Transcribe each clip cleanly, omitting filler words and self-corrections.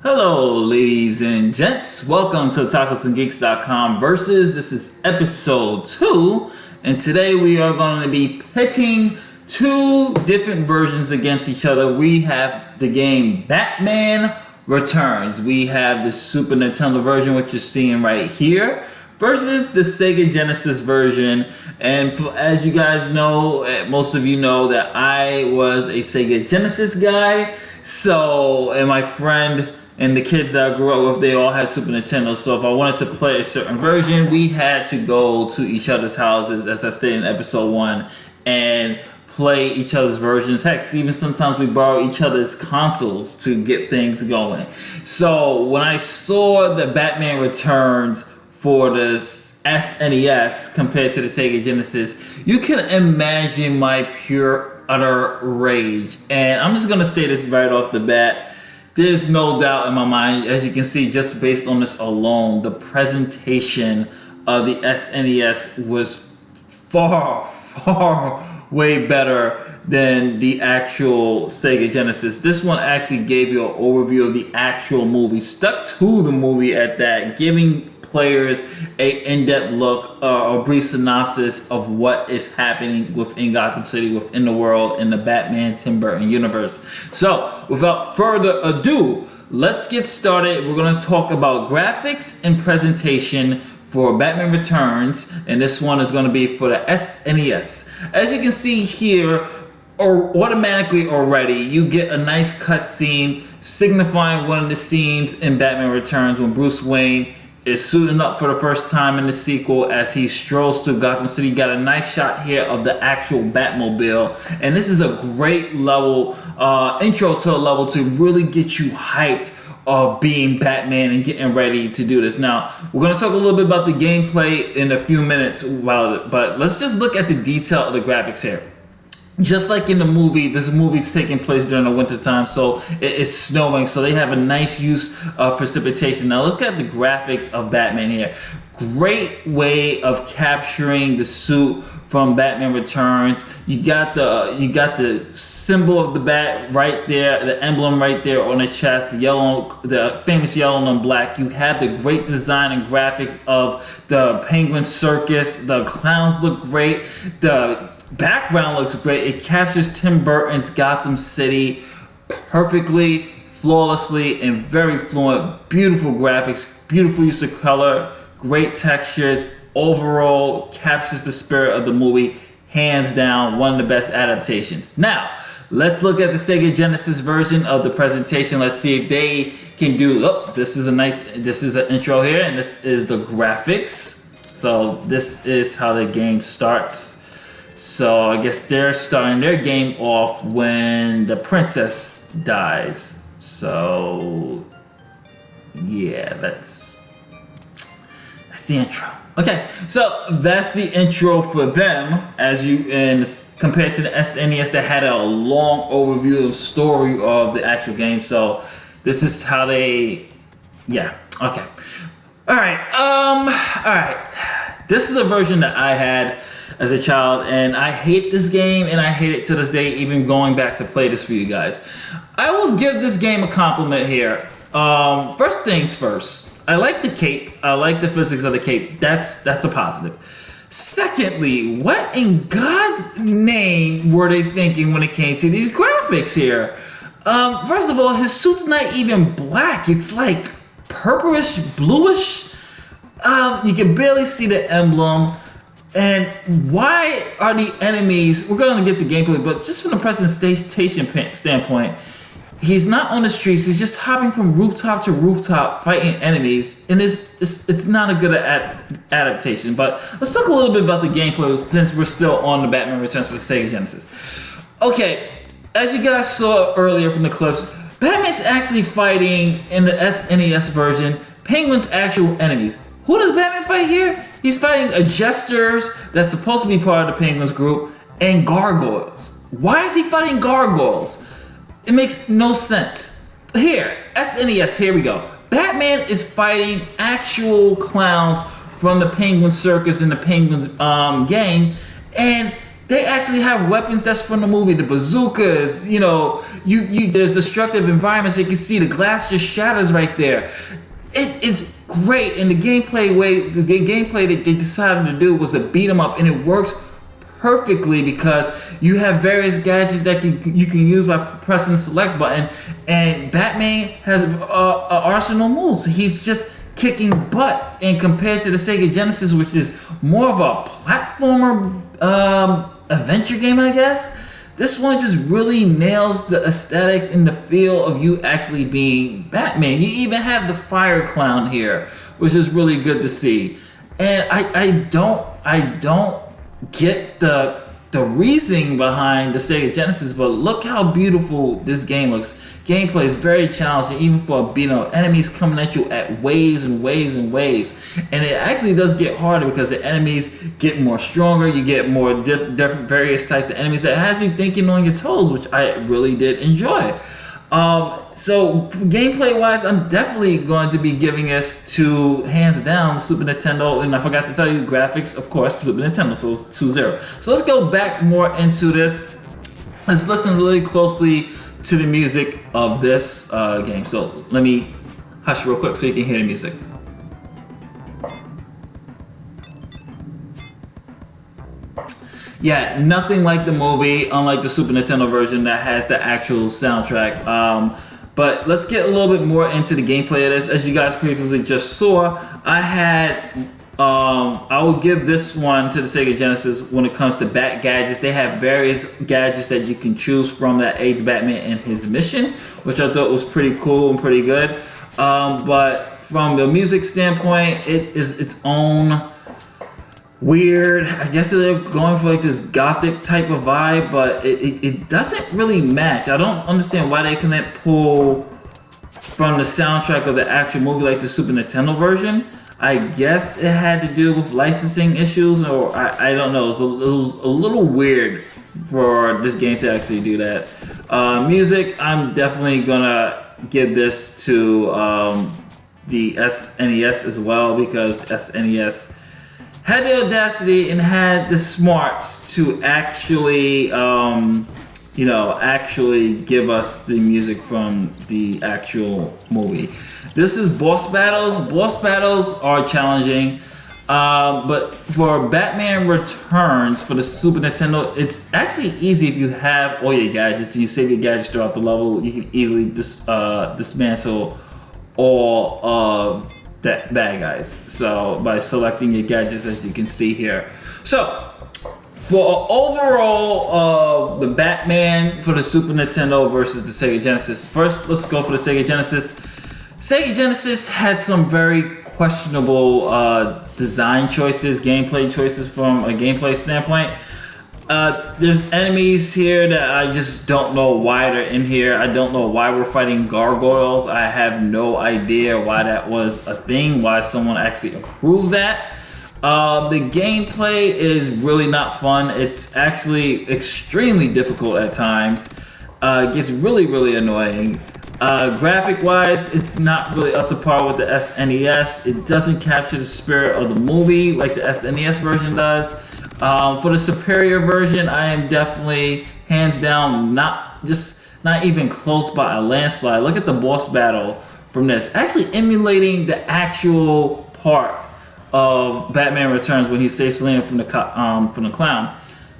Hello, ladies and gents. Welcome to Otakus versus. This is episode 2, and today we are going to be pitting two different versions against each other. We have the game Batman Returns. We have the Super Nintendo version, which you're seeing right here, versus the Sega Genesis version. And as you guys know, most of you know that I was a Sega Genesis guy. So, and my friend and the kids that I grew up with, they all had Super Nintendo. So if I wanted to play a certain version, we had to go to each other's houses, as I stated in episode 1, and play each other's versions. Heck, even sometimes we borrow each other's consoles to get things going. So when I saw the Batman Returns for the SNES compared to the Sega Genesis, you can imagine my pure, utter rage. And I'm just going to say this right off the bat. There's no doubt in my mind, as you can see, just based on this alone, the presentation of the SNES was far way better than the actual Sega Genesis. This one actually gave you an overview of the actual movie, stuck to the movie at that, giving players a in-depth look, a brief synopsis of what is happening within Gotham City, within the world, in the Batman Tim Burton universe. So, without further ado, let's get started. We're going to talk about graphics and presentation for Batman Returns, and this one is going to be for the SNES. As you can see here, or automatically already, you get a nice cutscene signifying one of the scenes in Batman Returns when Bruce Wayne is suiting up for the first time in the sequel as he strolls through Gotham City. You got a nice shot here of the actual Batmobile, and this is a great level, intro to a level to really get you hyped of being Batman and getting ready to do this. Now, we're going to talk a little bit about the gameplay in a few minutes, but let's just look at the detail of the graphics here. Just like in the movie, this movie's taking place during the winter time, so it is snowing, so they have a nice use of precipitation. Now look at the graphics of Batman here. Great way of capturing the suit from Batman Returns. You got the symbol of the bat right there, the emblem right there on the chest, the famous yellow and black. You have the great design and graphics of the Penguin Circus. The clowns look great. The background looks great. It captures Tim Burton's Gotham City perfectly, flawlessly, and very fluent. Beautiful graphics, beautiful use of color, great textures. Overall, captures the spirit of the movie. Hands down, one of the best adaptations. Now, let's look at the Sega Genesis version of the presentation. Let's see if they can do. Oh, this is an intro here, and this is the graphics. So this is how the game starts. So I guess they're starting their game off when the princess dies. So yeah, that's the intro. Okay, so that's the intro for them, compared to the SNES that had a long overview of the story of the actual game. So this is how they, yeah, okay. All right. This is the version that I had as a child, and I hate this game, and I hate it to this day, even going back to play this for you guys. I will give this game a compliment here. First things first, I like the cape. I like the physics of the cape. That's a positive. Secondly, what in God's name were they thinking when it came to these graphics here? First of all, his suit's not even black. It's like purplish, bluish. You can barely see the emblem. And why are the enemies, we're going to get to gameplay, but just from the presentation standpoint, he's not on the streets, he's just hopping from rooftop to rooftop fighting enemies, and it's not a good adaptation. But let's talk a little bit about the gameplay since we're still on the Batman Returns for the Sega Genesis. Okay, as you guys saw earlier from the clips, Batman's actually fighting, in the SNES version, Penguin's actual enemies. Who does Batman fight here? He's fighting a Jesters that's supposed to be part of the Penguins group, and gargoyles. Why is he fighting gargoyles? It makes no sense. Here, SNES, here we go. Batman is fighting actual clowns from the Penguin Circus and the Penguins gang, and they actually have weapons that's from the movie, the bazookas. You know, you there's destructive environments. You can see the glass just shatters right there. It is great, and the gameplay that they decided to do was a beat 'em up, and it works perfectly because you have various gadgets that you can use by pressing the select button, and Batman has a arsenal moves. He's just kicking butt, and compared to the Sega Genesis, which is more of a platformer adventure game, I guess, this one just really nails the aesthetics and the feel of you actually being Batman. You even have the fire clown here, which is really good to see. And I don't get the reasoning behind the Sega Genesis, but look how beautiful this game looks. Gameplay is very challenging, even for a beat 'em up. Enemies coming at you at waves and waves and waves, and it actually does get harder because the enemies get more stronger. You get more different various types of enemies that has you thinking on your toes, which I really did enjoy. So gameplay wise, I'm definitely going to be giving this to, hands down, Super Nintendo. And I forgot to tell you, graphics, of course, Super Nintendo, so it's 2-0. So let's go back more into this. Let's listen really closely to the music of this game. So let me hush real quick so you can hear the music. Yeah, nothing like the movie, unlike the Super Nintendo version that has the actual soundtrack. But let's get a little bit more into the gameplay of this. As you guys previously just saw, I will give this one to the Sega Genesis when it comes to Bat gadgets. They have various gadgets that you can choose from that aids Batman in his mission, which I thought was pretty cool and pretty good. But from the music standpoint, it is its own weird, I guess they're going for like this gothic type of vibe, but it doesn't really match. I don't understand why they couldn't pull from the soundtrack of the actual movie like the Super Nintendo version. I guess it had to do with licensing issues, or I don't know. It was a little weird for this game to actually do that. Music, I'm definitely gonna give this to the SNES as well, because SNES had the audacity and had the smarts to actually, actually give us the music from the actual movie. This is boss battles. Boss battles are challenging, but for Batman Returns for the Super Nintendo, it's actually easy if you have all your gadgets and you save your gadgets throughout the level. You can easily dismantle all of that bad guys, so by selecting your gadgets, as you can see here. So for overall of the Batman for the Super Nintendo versus the Sega Genesis, first let's go for the Sega Genesis. Sega Genesis had some very questionable design choices, gameplay choices from a gameplay standpoint. There's enemies here that I just don't know why they're in here. I don't know why we're fighting gargoyles. I have no idea why that was a thing, why someone actually approved that. The gameplay is really not fun. It's actually extremely difficult at times. It gets really, really annoying. Graphic wise, it's not really up to par with the SNES. It doesn't capture the spirit of the movie like the SNES version does. For the superior version, I am definitely hands down not even close by a landslide. Look at the boss battle from this, actually emulating the actual part of Batman Returns when he saves Selina from the clown.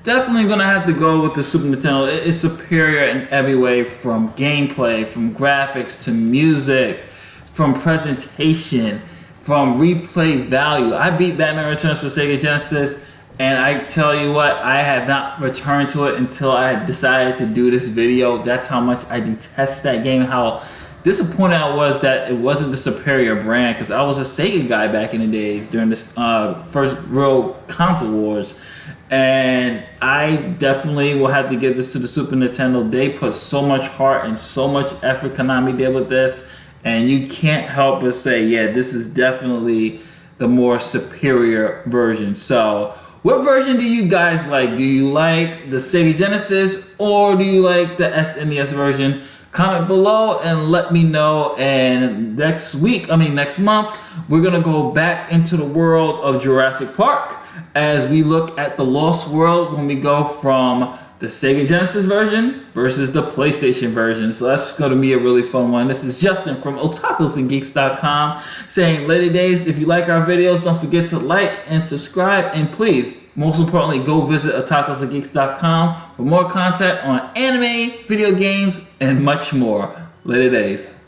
Definitely gonna have to go with the Super Nintendo. It is superior in every way, from gameplay, from graphics to music, from presentation, from replay value. I beat Batman Returns for Sega Genesis, and I tell you what, I have not returned to it until I decided to do this video. That's how much I detest that game, how disappointed I was that it wasn't the superior brand, because I was a Sega guy back in the days during this first real console wars. And I definitely will have to give this to the Super Nintendo. They put so much heart and so much effort Konami did with this, and you can't help but say, yeah, this is definitely the more superior version. So what version do you guys like? Do you like the Sega Genesis, or do you like the SNES version? Comment below and let me know. And next month, we're gonna go back into the world of Jurassic Park. as we look at the Lost World when we go from the Sega Genesis version versus the PlayStation version. So that's going to be a really fun one. This is Justin from otakusgeeks.com saying, Lady Days, if you like our videos, don't forget to like and subscribe. And please, most importantly, go visit otakusgeeks.com for more content on anime, video games, and much more. Later Days.